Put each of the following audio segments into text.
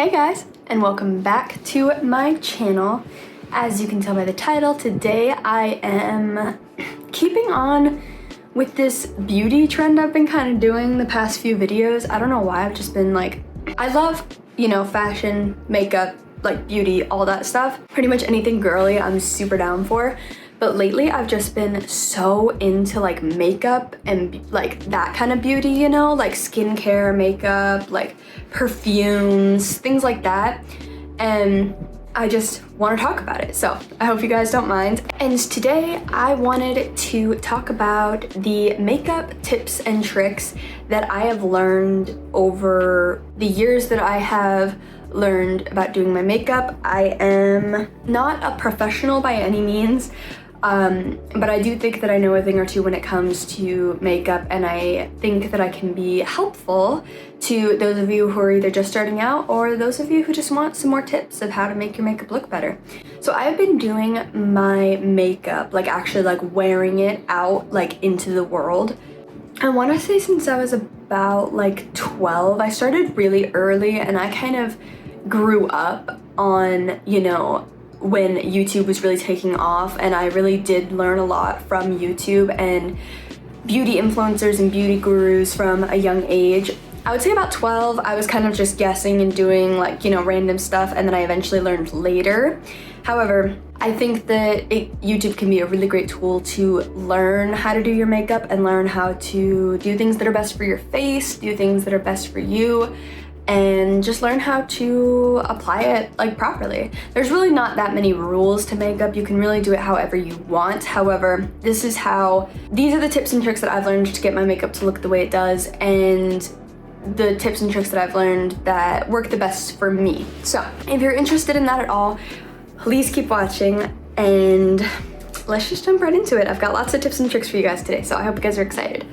Hey guys, and welcome back to my channel. As you can tell by the title, today I am keeping on with this beauty trend I've been kind of doing the past few videos. I don't know why, I've just been like, I love, fashion, makeup, like beauty, all that stuff. Pretty much anything girly I'm super down for. But lately I've just been so into like makeup and like that kind of beauty, like skincare, makeup, like perfumes, things like that. And I just want to talk about it. So I hope you guys don't mind. And today I wanted to talk about the makeup tips and tricks that I have learned over the years that I have learned about doing my makeup. I am not a professional by any means. But I do think that I know a thing or two when it comes to makeup, and I think that I can be helpful to those of you who are either just starting out or those of you who just want some more tips of how to make your makeup look better. So I have been doing my makeup, like actually like wearing it out like into the world. I want to say since I was about like 12. I started really early, and I kind of grew up on, when YouTube was really taking off, and I really did learn a lot from YouTube and beauty influencers and beauty gurus from a young age. I would say about 12, I was kind of just guessing and doing like, random stuff, and then I eventually learned later. However, I think that YouTube can be a really great tool to learn how to do your makeup and learn how to do things that are best for your face, do things that are best for you, and just learn how to apply it like properly. There's really not that many rules to makeup. You can really do it however you want. However, these are the tips and tricks that I've learned to get my makeup to look the way it does, and the tips and tricks that I've learned that work the best for me. So if you're interested in that at all, please keep watching, and let's just jump right into it. I've got lots of tips and tricks for you guys today, so I hope you guys are excited.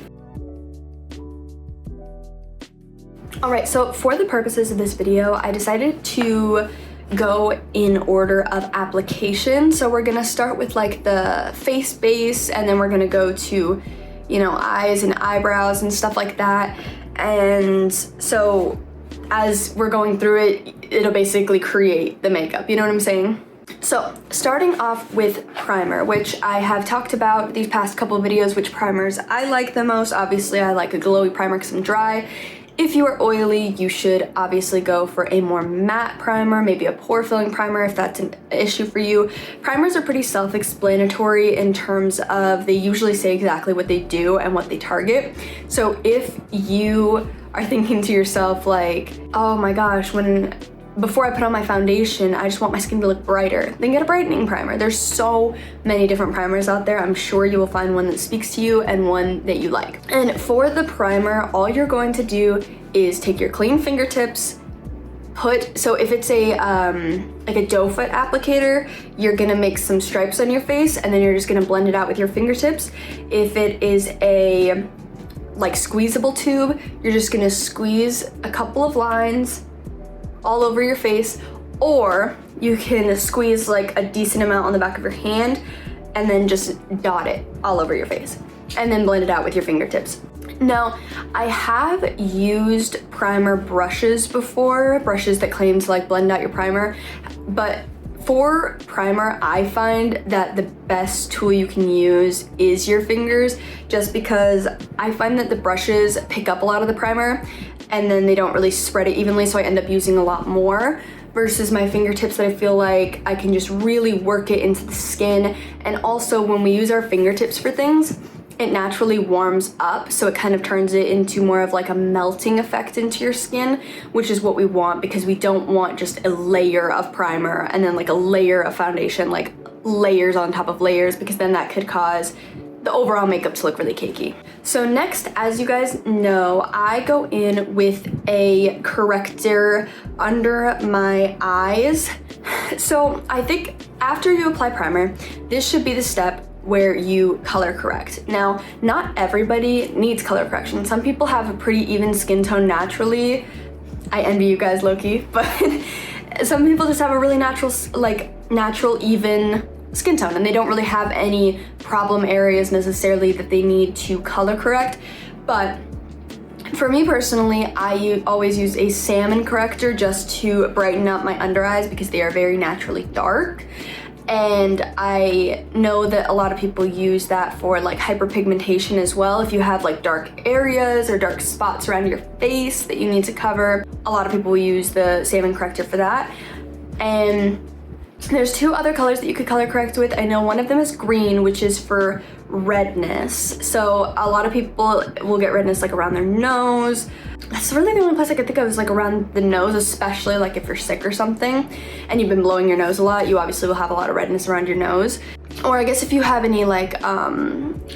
Alright, so for the purposes of this video, I decided to go in order of application. So we're gonna start with like the face base, and then we're gonna go to, eyes and eyebrows and stuff like that. And so as we're going through it, it'll basically create the makeup, you know what I'm saying? So starting off with primer, which I have talked about these past couple of videos, which primers I like the most. Obviously, I like a glowy primer because I'm dry. If you are oily, you should obviously go for a more matte primer, maybe a pore filling primer if that's an issue for you. Primers are pretty self-explanatory in terms of they usually say exactly what they do and what they target. So if you are thinking to yourself like, oh my gosh, before I put on my foundation, I just want my skin to look brighter, then get a brightening primer. There's so many different primers out there. I'm sure you will find one that speaks to you and one that you like. And for the primer, all you're going to do is take your clean fingertips, so if it's a like a doe foot applicator, you're gonna make some stripes on your face, and then you're just gonna blend it out with your fingertips. If it is a like squeezable tube, you're just gonna squeeze a couple of lines all over your face, or you can squeeze like a decent amount on the back of your hand and then just dot it all over your face and then blend it out with your fingertips. Now, I have used primer brushes before, brushes that claim to like blend out your primer, but for primer, I find that the best tool you can use is your fingers, just because I find that the brushes pick up a lot of the primer and then they don't really spread it evenly, so I end up using a lot more versus my fingertips that I feel like I can just really work it into the skin. And also when we use our fingertips for things, it naturally warms up, so it kind of turns it into more of like a melting effect into your skin, which is what we want, because we don't want just a layer of primer and then like a layer of foundation, like layers on top of layers, because then that could cause the overall makeup to look really cakey. So next, as you guys know, I go in with a corrector under my eyes. So I think after you apply primer, this should be the step where you color correct. Now, not everybody needs color correction. Some people have a pretty even skin tone naturally. I envy you guys, low-key, but some people just have a really natural even skin tone, and they don't really have any problem areas necessarily that they need to color correct. But For me personally, I always use a salmon corrector just to brighten up my under eyes because they are very naturally dark. And I know that a lot of people use that for like hyperpigmentation as well. If you have like dark areas or dark spots around your face that you need to cover, a lot of people use the salmon corrector for that. And there's two other colors that you could color correct with. I know one of them is green, which is for redness. So a lot of people will get redness like around their nose. That's really the only place I could think of is like around the nose, especially like if you're sick or something and you've been blowing your nose a lot, you obviously will have a lot of redness around your nose. Or I guess if you have any like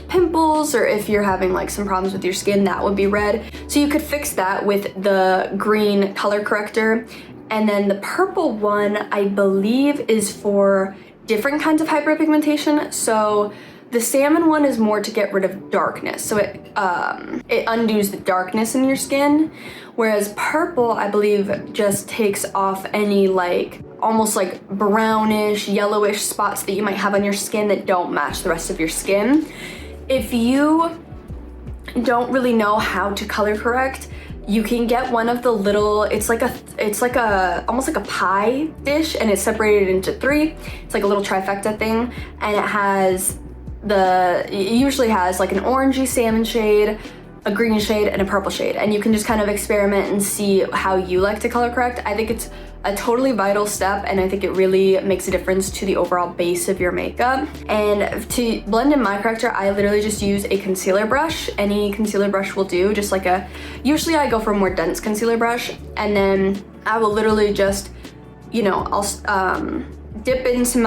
pimples, or if you're having like some problems with your skin, that would be red. So you could fix that with the green color corrector. And then the purple one, I believe, is for different kinds of hyperpigmentation. So the salmon one is more to get rid of darkness. So it undoes the darkness in your skin. Whereas purple, I believe, just takes off any like almost like brownish, yellowish spots that you might have on your skin that don't match the rest of your skin. If you don't really know how to color correct, you can get one of the little, it's like a almost like a pie dish, and it's separated into three. It's like a little trifecta thing, and it usually has like an orangey salmon shade, a green shade, and a purple shade, and you can just kind of experiment and see how you like to color correct. I think it's a totally vital step, and I think it really makes a difference to the overall base of your makeup. And to blend in my corrector, I literally just use a concealer brush. Any concealer brush will do, just like usually I go for a more dense concealer brush, and then I will literally just, you know, I'll dip into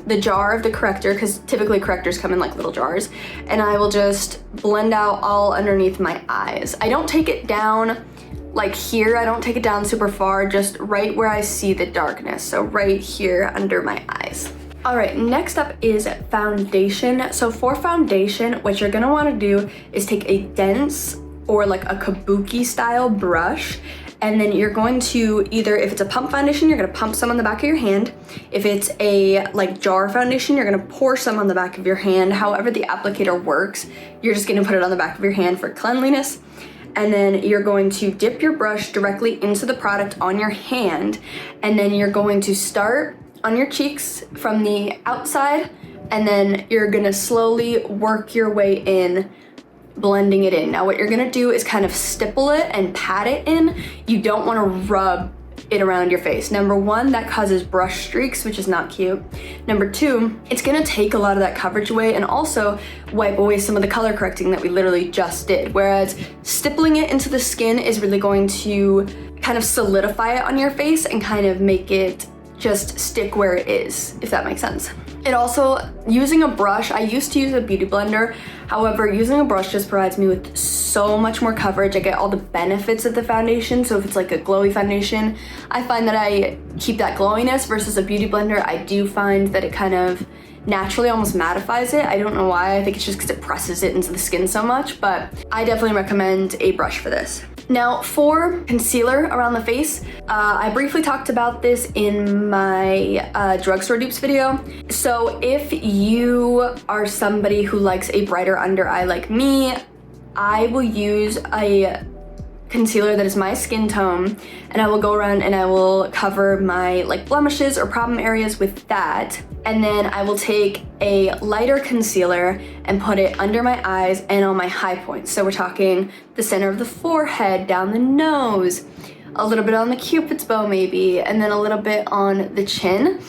the jar of the corrector, because typically correctors come in like little jars, and I will just blend out all underneath my eyes. I don't take it down like here, I don't take it down super far, just right where I see the darkness, so right here under my eyes. All right, next up is foundation. So for foundation, what you're gonna wanna do is take a dense or like a kabuki style brush, and then you're going to either, if it's a pump foundation, you're gonna pump some on the back of your hand. If it's a like jar foundation, you're gonna pour some on the back of your hand. However the applicator works, you're just gonna put it on the back of your hand for cleanliness. And then you're going to dip your brush directly into the product on your hand, and then you're going to start on your cheeks from the outside, and then you're gonna slowly work your way in, blending it in. Now what you're gonna do is kind of stipple it and pat it in. You don't wanna rub it around your face. Number one, that causes brush streaks, which is not cute. Number two, it's gonna take a lot of that coverage away and also wipe away some of the color correcting that we literally just did. Whereas stippling it into the skin is really going to kind of solidify it on your face and kind of make it just stick where it is, if that makes sense. It also, using a brush, I used to use a beauty blender. However, using a brush just provides me with so much more coverage. I get all the benefits of the foundation. So if it's like a glowy foundation, I find that I keep that glowiness, versus a beauty blender, I do find that it kind of naturally almost mattifies it. I don't know why, I think it's just because it presses it into the skin so much, but I definitely recommend a brush for this. Now for concealer around the face, I briefly talked about this in my drugstore dupes video. So if you are somebody who likes a brighter under eye like me, I will use a concealer that is my skin tone, and I will go around and I will cover my like blemishes or problem areas with that. And then I will take a lighter concealer and put it under my eyes and on my high points. So we're talking the center of the forehead, down the nose, a little bit on the cupid's bow maybe, and then a little bit on the chin.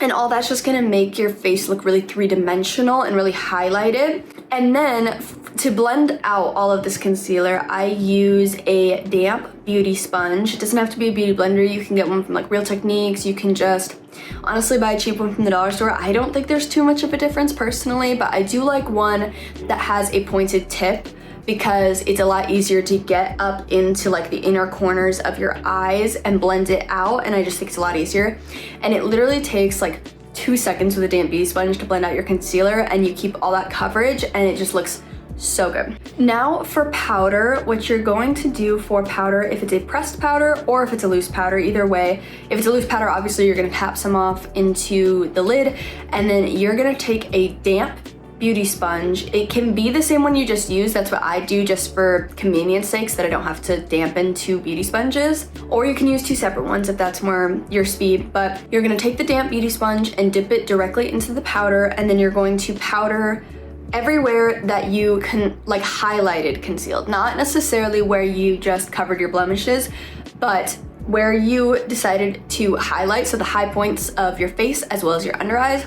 And all that's just gonna make your face look really three-dimensional and really highlighted. And then to blend out all of this concealer, I use a damp beauty sponge. It doesn't have to be a beauty blender. You can get one from like Real Techniques. You can just honestly buy a cheap one from the dollar store. I don't think there's too much of a difference personally, but I do like one that has a pointed tip, because it's a lot easier to get up into like the inner corners of your eyes and blend it out, and I just think it's a lot easier. And it literally takes like 2 seconds with a damp beauty sponge to blend out your concealer, and you keep all that coverage and it just looks so good. Now for powder, what you're going to do for powder, if it's a pressed powder or if it's a loose powder, either way, if it's a loose powder, obviously you're gonna tap some off into the lid, and then you're gonna take a damp beauty sponge. It can be the same one you just used. That's what I do just for convenience sake, so that I don't have to dampen 2 beauty sponges. Or you can use 2 separate ones if that's more your speed. But you're gonna take the damp beauty sponge and dip it directly into the powder, and then you're going to powder everywhere that you can, like, highlighted, concealed. Not necessarily where you just covered your blemishes, but where you decided to highlight, so the high points of your face as well as your under eyes.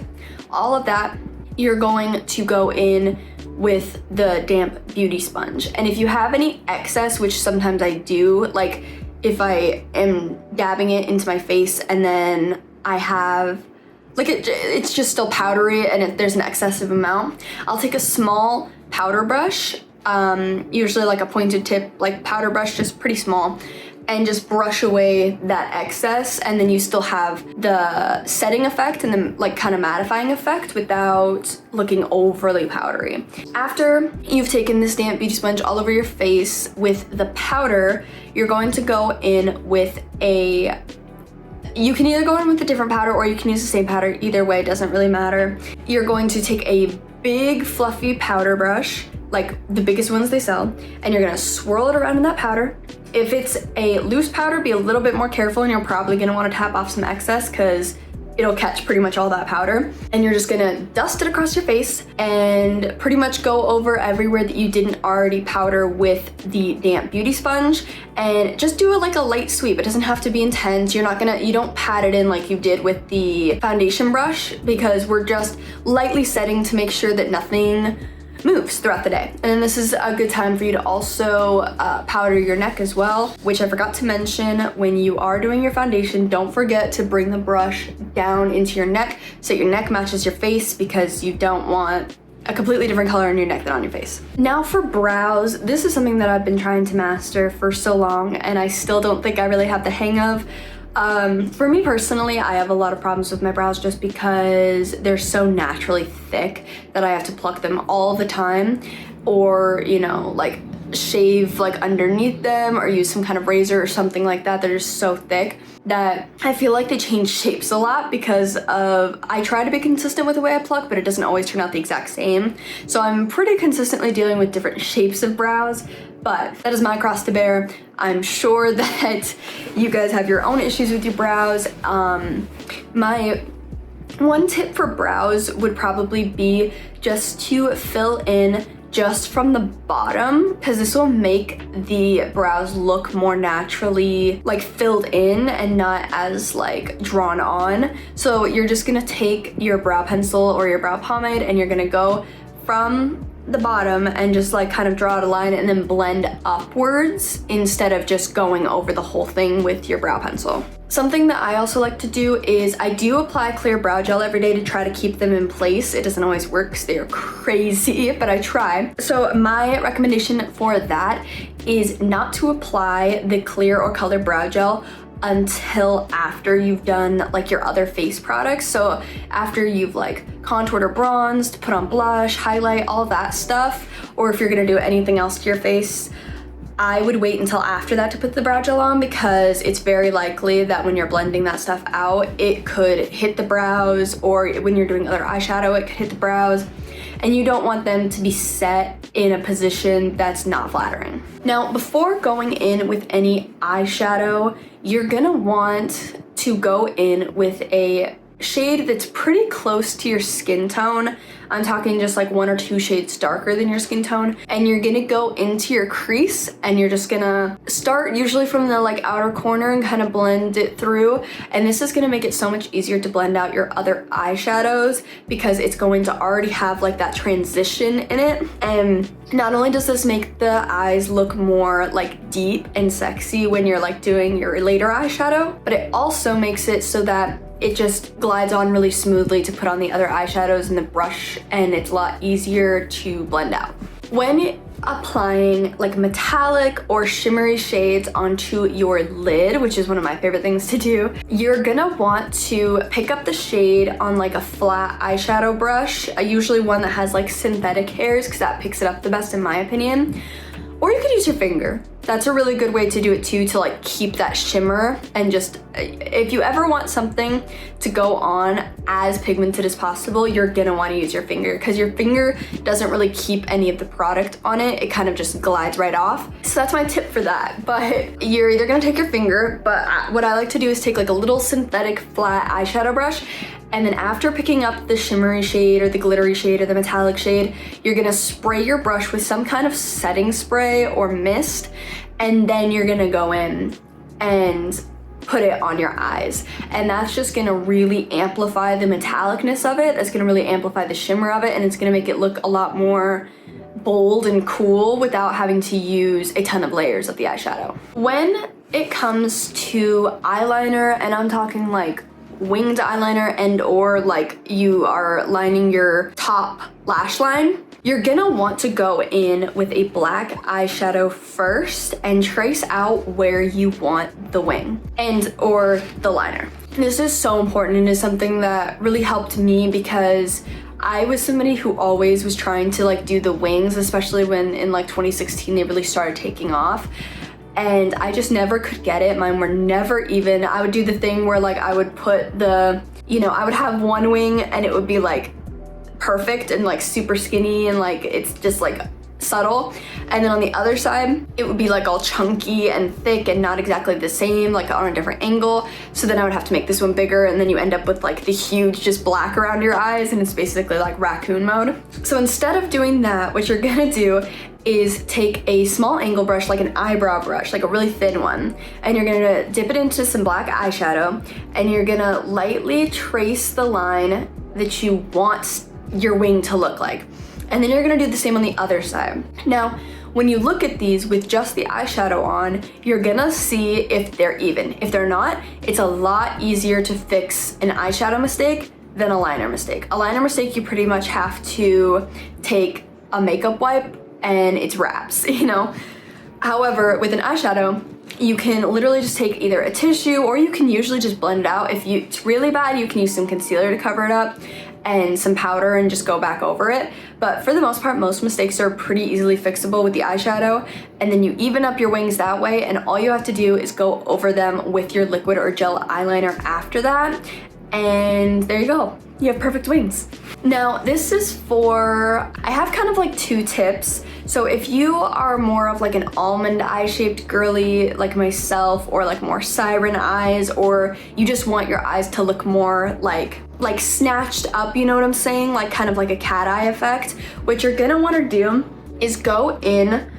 All of that, you're going to go in with the damp beauty sponge. And if you have any excess, which sometimes I do, like if I am dabbing it into my face and then I have, like, it's just still powdery and there's an excessive amount, I'll take a small powder brush, usually like a pointed tip, like powder brush, just pretty small, and just brush away that excess, and then you still have the setting effect and the like kind of mattifying effect without looking overly powdery. After you've taken this damp beauty sponge all over your face with the powder, you're going to go in with you can either go in with a different powder or you can use the same powder. Either way, it doesn't really matter. You're going to take a big fluffy powder brush, like the biggest ones they sell, and you're gonna swirl it around in that powder. If it's a loose powder, be a little bit more careful, and you're probably gonna wanna tap off some excess because it'll catch pretty much all that powder. And you're just gonna dust it across your face and pretty much go over everywhere that you didn't already powder with the damp beauty sponge, and just do it like a light sweep. It doesn't have to be intense. You don't pat it in like you did with the foundation brush, because we're just lightly setting to make sure that nothing moves throughout the day. And then this is a good time for you to also powder your neck as well, which I forgot to mention. When you are doing your foundation, don't forget to bring the brush down into your neck so your neck matches your face, because you don't want a completely different color on your neck than on your face. Now for brows, this is something that I've been trying to master for so long, and I still don't think I really have the hang of. For me personally, I have a lot of problems with my brows just because they're so naturally thick that I have to pluck them all the time, or, you know, like shave like underneath them or use some kind of razor or something like that. They're just so thick that I feel like they change shapes a lot because I try to be consistent with the way I pluck, but it doesn't always turn out the exact same. So I'm pretty consistently dealing with different shapes of brows, but that is my cross to bear. I'm sure that you guys have your own issues with your brows. My one tip for brows would probably be just to fill in just from the bottom, because this will make the brows look more naturally like filled in and not as like drawn on. So you're just gonna take your brow pencil or your brow pomade and you're gonna go from the bottom and just like kind of draw out a line and then blend upwards instead of just going over the whole thing with your brow pencil. Something that I also like to do is I do apply clear brow gel every day to try to keep them in place. It doesn't always work because they're crazy, but I try. So my recommendation for that is not to apply the clear or colored brow gel until after you've done like your other face products. So after you've like contoured or bronzed, put on blush, highlight, all that stuff, or if you're gonna do anything else to your face, I would wait until after that to put the brow gel on, because it's very likely that when you're blending that stuff out, it could hit the brows, or when you're doing other eyeshadow, it could hit the brows, and you don't want them to be set in a position that's not flattering. Now, before going in with any eyeshadow, you're gonna want to go in with a shade that's pretty close to your skin tone. I'm talking just like 1 or 2 shades darker than your skin tone, and you're gonna go into your crease and you're just gonna start usually from the like outer corner and kind of blend it through. And this is gonna make it so much easier to blend out your other eyeshadows because it's going to already have like that transition in it. And not only does this make the eyes look more like deep and sexy when you're like doing your later eyeshadow, but it also makes it so that it just glides on really smoothly to put on the other eyeshadows in the brush, and it's a lot easier to blend out. When applying like metallic or shimmery shades onto your lid, which is one of my favorite things to do, you're gonna want to pick up the shade on like a flat eyeshadow brush, usually one that has like synthetic hairs, because that picks it up the best in my opinion. Or you could use your finger. That's a really good way to do it too, to like keep that shimmer. And just, if you ever want something to go on as pigmented as possible, you're gonna wanna use your finger, because your finger doesn't really keep any of the product on it. It kind of just glides right off. So that's my tip for that. But you're either gonna take your finger, but what I like to do is take like a little synthetic flat eyeshadow brush, and then after picking up the shimmery shade or the glittery shade or the metallic shade, you're gonna spray your brush with some kind of setting spray or mist, and then you're gonna go in and put it on your eyes. And that's just gonna really amplify the metallicness of it. That's gonna really amplify the shimmer of it, and it's gonna make it look a lot more bold and cool without having to use a ton of layers of the eyeshadow. When it comes to eyeliner, and I'm talking like winged eyeliner and or like you are lining your top lash line, you're gonna want to go in with a black eyeshadow first and trace out where you want the wing and or the liner. This is so important and is something that really helped me, because I was somebody who always was trying to like do the wings, especially when in like 2016 they really started taking off. And I just never could get it. Mine were never even. I would do the thing where like I would put the, you know, I would have one wing and it would be like perfect and like super skinny and like it's just like subtle, and then on the other side it would be like all chunky and thick and not exactly the same, like on a different angle. So then I would have to make this one bigger, and then you end up with like the huge just black around your eyes, and it's basically like raccoon mode. So instead of doing that, what you're gonna do is take a small angle brush, like an eyebrow brush, like a really thin one, and you're gonna dip it into some black eyeshadow, and you're gonna lightly trace the line that you want your wing to look like. And then you're gonna do the same on the other side. Now, when you look at these with just the eyeshadow on, you're gonna see if they're even. If they're not, it's a lot easier to fix an eyeshadow mistake than a liner mistake. A liner mistake, you pretty much have to take a makeup wipe and it's wraps, you know? However, with an eyeshadow, you can literally just take either a tissue, or you can usually just blend it out. If it's really bad, you can use some concealer to cover it up and some powder and just go back over it. But for the most part, most mistakes are pretty easily fixable with the eyeshadow, and then you even up your wings that way, and all you have to do is go over them with your liquid or gel eyeliner after that, and there you go. You have perfect wings. Now, this is for, I have kind of like two tips. So if you are more of like an almond eye shaped girly like myself, or like more siren eyes, or you just want your eyes to look more like snatched up, you know what I'm saying? Like kind of like a cat eye effect. What you're gonna wanna do is go in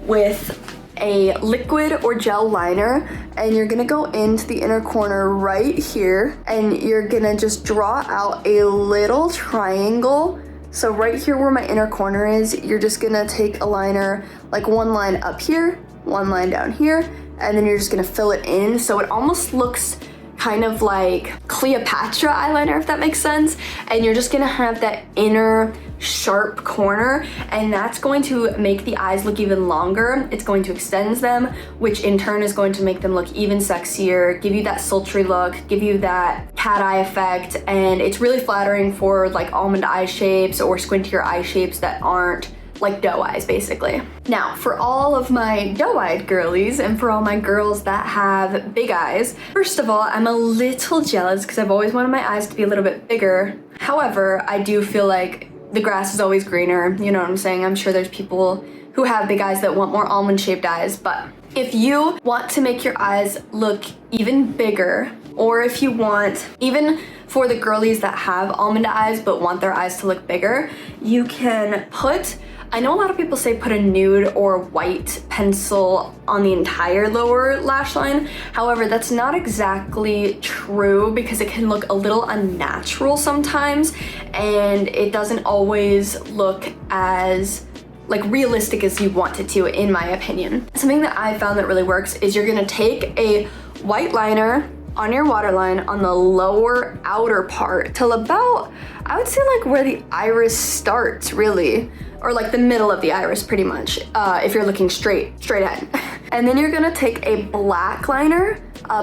with a liquid or gel liner, and you're gonna go into the inner corner right here, and you're gonna just draw out a little triangle. So right here where my inner corner is, you're just gonna take a liner, like one line up here, one line down here, and then you're just gonna fill it in. So it almost looks kind of like Cleopatra eyeliner, if that makes sense. And you're just gonna have that inner sharp corner, and that's going to make the eyes look even longer. It's going to extend them, which in turn is going to make them look even sexier, give you that sultry look, give you that cat eye effect, and it's really flattering for like almond eye shapes or squintier eye shapes that aren't like doe eyes, basically. Now, for all of my doe-eyed girlies and for all my girls that have big eyes, first of all, I'm a little jealous because I've always wanted my eyes to be a little bit bigger. However, I do feel like the grass is always greener, you know what I'm saying? I'm sure there's people who have big eyes that want more almond-shaped eyes, but if you want to make your eyes look even bigger, or if you want, even for the girlies that have almond eyes but want their eyes to look bigger, you can put, I know a lot of people say put a nude or white pencil on the entire lower lash line. However, that's not exactly true because it can look a little unnatural sometimes, and it doesn't always look as like realistic as you want it to, in my opinion. Something that I found that really works is you're gonna take a white liner on your waterline on the lower outer part till about, I would say like where the iris starts really. or like the middle of the iris pretty much, if you're looking straight ahead. And then you're gonna take a black liner,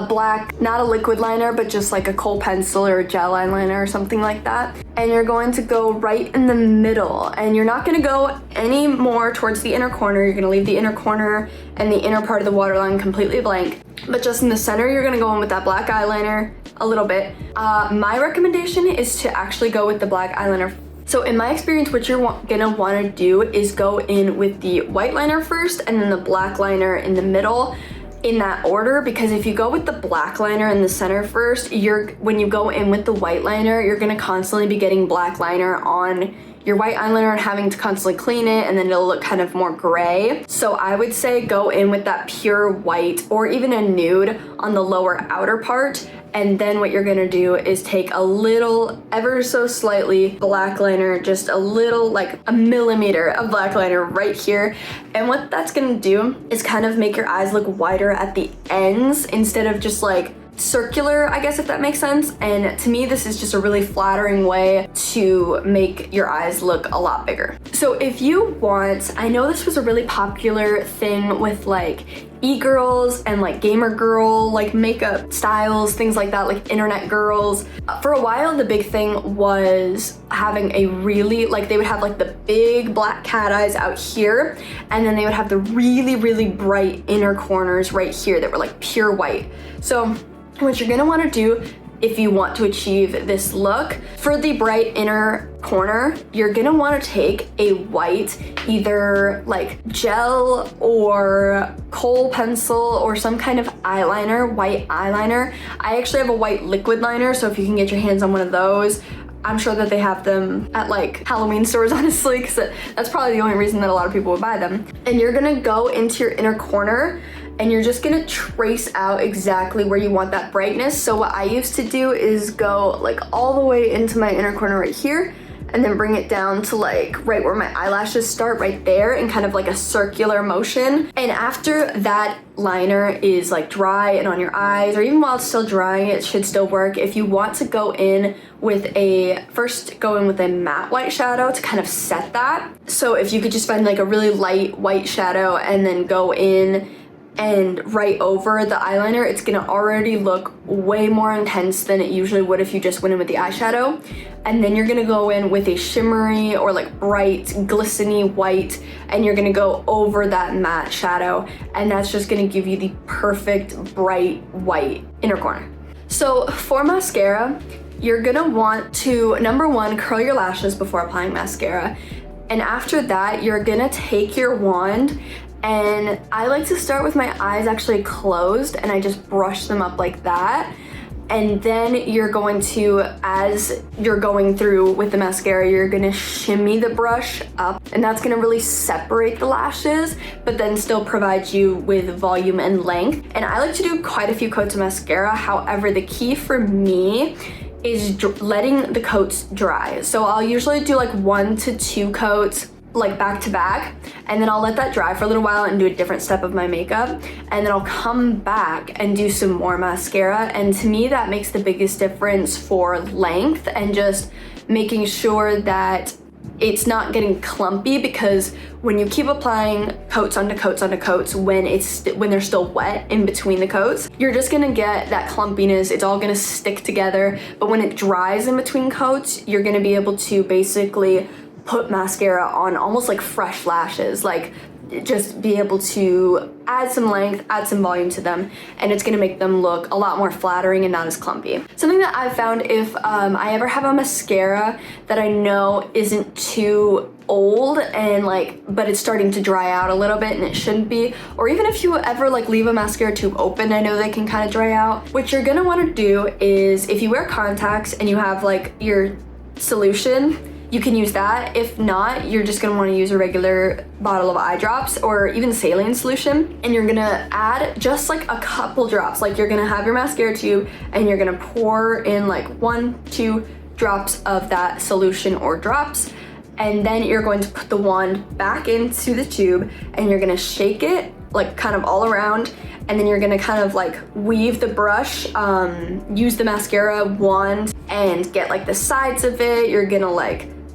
black, not a liquid liner, but just like a kohl pencil or a gel eyeliner or something like that. And you're going to go right in the middle, and you're not gonna go any more towards the inner corner. You're gonna leave the inner corner and the inner part of the waterline completely blank. But just in the center, you're gonna go in with that black eyeliner a little bit. My recommendation is to actually go with the black eyeliner. So in my experience, what you're gonna wanna do is go in with the white liner first and then the black liner in the middle, in that order, because if you go with the black liner in the center first, when you go in with the white liner, you're gonna constantly be getting black liner on your white eyeliner and having to constantly clean it, and then it'll look kind of more gray. So I would say go in with that pure white or even a nude on the lower outer part. And then what you're gonna do is take a little, ever so slightly black liner, just a little, like a millimeter of black liner right here. And what that's gonna do is kind of make your eyes look wider at the ends instead of just like circular, I guess, if that makes sense. And to me, this is just a really flattering way to make your eyes look a lot bigger. So if you want, I know this was a really popular thing with like e-girls and like gamer girl like makeup styles, things like that, like internet girls. For a while, the big thing was having a really, like, they would have like the big black cat eyes out here, and then they would have the really, really bright inner corners right here that were like pure white. So what you're gonna wanna do if you want to achieve this look, for the bright inner corner, you're gonna wanna take a white, either like gel or kohl pencil or some kind of eyeliner, white eyeliner. I actually have a white liquid liner, so if you can get your hands on one of those, I'm sure that they have them at like Halloween stores, honestly, because that's probably the only reason that a lot of people would buy them. And you're gonna go into your inner corner and you're just gonna trace out exactly where you want that brightness. So what I used to do is go like all the way into my inner corner right here, and then bring it down to like right where my eyelashes start, right there, in kind of like a circular motion. And after that liner is like dry and on your eyes, or even while it's still drying, it should still work. If you want to go in with first go in with a matte white shadow to kind of set that. So if you could just find like a really light white shadow and then go in and right over the eyeliner, it's gonna already look way more intense than it usually would if you just went in with the eyeshadow. And then you're gonna go in with a shimmery or like bright, glistening white, and you're gonna go over that matte shadow, and that's just gonna give you the perfect bright white inner corner. So for mascara, you're gonna want to, number one, curl your lashes before applying mascara. And after that, you're gonna take your wand, and I like to start with my eyes actually closed, and I just brush them up like that. And then you're going to, as you're going through with the mascara, you're gonna shimmy the brush up, and that's gonna really separate the lashes, but then still provide you with volume and length. And I like to do quite a few coats of mascara. However, the key for me is letting the coats dry. So I'll usually do like 1 to 2 coats, like back to back, and then I'll let that dry for a little while and do a different step of my makeup, and then I'll come back and do some more mascara. And to me, that makes the biggest difference for length and just making sure that it's not getting clumpy, because when you keep applying coats onto coats onto coats when they're still wet in between the coats, you're just gonna get that clumpiness. It's all gonna stick together. But when it dries in between coats, you're gonna be able to basically put mascara on almost like fresh lashes, like just be able to add some length, add some volume to them, and it's gonna make them look a lot more flattering and not as clumpy. Something that I've found, if I ever have a mascara that I know isn't too old and but it's starting to dry out a little bit and it shouldn't be, or even if you ever leave a mascara tube open, I know they can kind of dry out. What you're gonna want to do is, if you wear contacts and you have your solution, you can use that. If not, you're just gonna wanna use a regular bottle of eye drops or even saline solution, and you're gonna add just a couple drops. You're gonna have your mascara tube and you're gonna pour in 1, 2 drops of that solution or drops, and then you're going to put the wand back into the tube and you're gonna shake it kind of all around, and then you're gonna kind of weave the brush, use the mascara wand and get the sides of it. You're gonna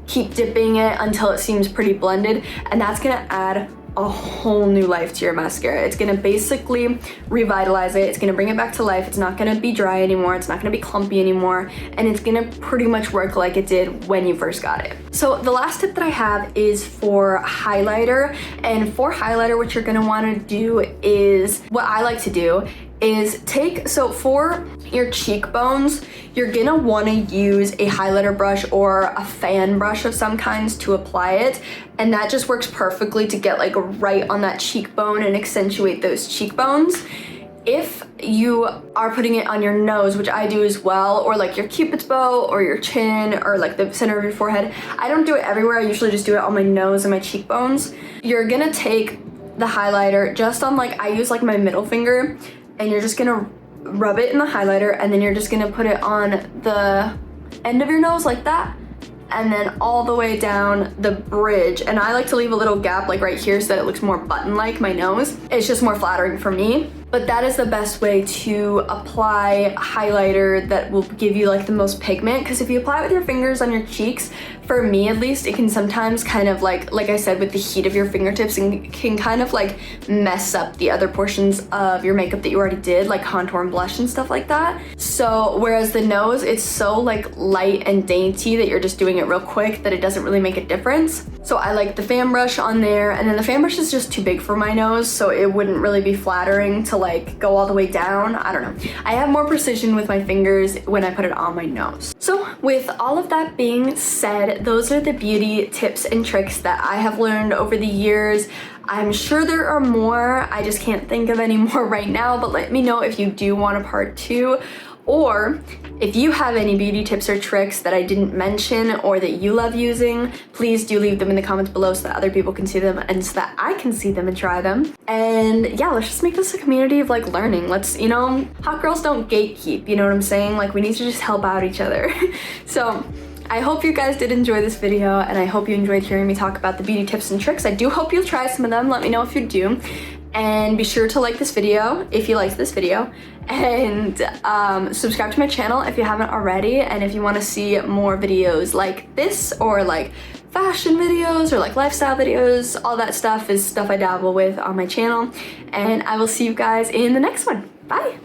keep dipping it until it seems pretty blended, and that's gonna add a whole new life to your mascara. It's gonna basically revitalize it. It's gonna bring it back to life. It's not gonna be dry anymore. It's not gonna be clumpy anymore. And it's gonna pretty much work like it did when you first got it. So the last tip that I have is for highlighter. And for highlighter, what you're gonna wanna do is, what I like to do is so for your cheekbones, you're gonna wanna use a highlighter brush or a fan brush of some kinds to apply it. And that just works perfectly to get like right on that cheekbone and accentuate those cheekbones. If you are putting it on your nose, which I do as well, or like your cupid's bow or your chin or like the center of your forehead, I don't do it everywhere. I usually just do it on my nose and my cheekbones. You're gonna take the highlighter just on like, I use like my middle finger, and you're just gonna rub it in the highlighter, and then you're just gonna put it on the end of your nose like that, and then all the way down the bridge. And I like to leave a little gap like right here so that it looks more button-like, my nose. It's just more flattering for me. But that is the best way to apply highlighter that will give you like the most pigment, because if you apply it with your fingers on your cheeks, for me at least, it can sometimes kind of like I said, with the heat of your fingertips, and can kind of like mess up the other portions of your makeup that you already did, like contour and blush and stuff like that. So whereas the nose, it's so like light and dainty that you're just doing it real quick that it doesn't really make a difference. So I like the fan brush on there, and then the fan brush is just too big for my nose, so it wouldn't really be flattering to like go all the way down. I don't know. I have more precision with my fingers when I put it on my nose. So with all of that being said, those are the beauty tips and tricks that I have learned over the years. I'm sure there are more. I just can't think of any more right now, but let me know if you do want a part 2, or if you have any beauty tips or tricks that I didn't mention or that you love using. Please do leave them in the comments below so that other people can see them and so that I can see them and try them. And yeah, let's just make this a community of like learning. Let's, you know, hot girls don't gatekeep, you know what I'm saying? Like, we need to just help out each other. So I hope you guys did enjoy this video, and I hope you enjoyed hearing me talk about the beauty tips and tricks. I do hope you'll try some of them. Let me know if you do. And be sure to like this video if you liked this video, and subscribe to my channel if you haven't already. And if you want to see more videos like this, or like fashion videos or like lifestyle videos, all that stuff is stuff I dabble with on my channel. And I will see you guys in the next one. Bye.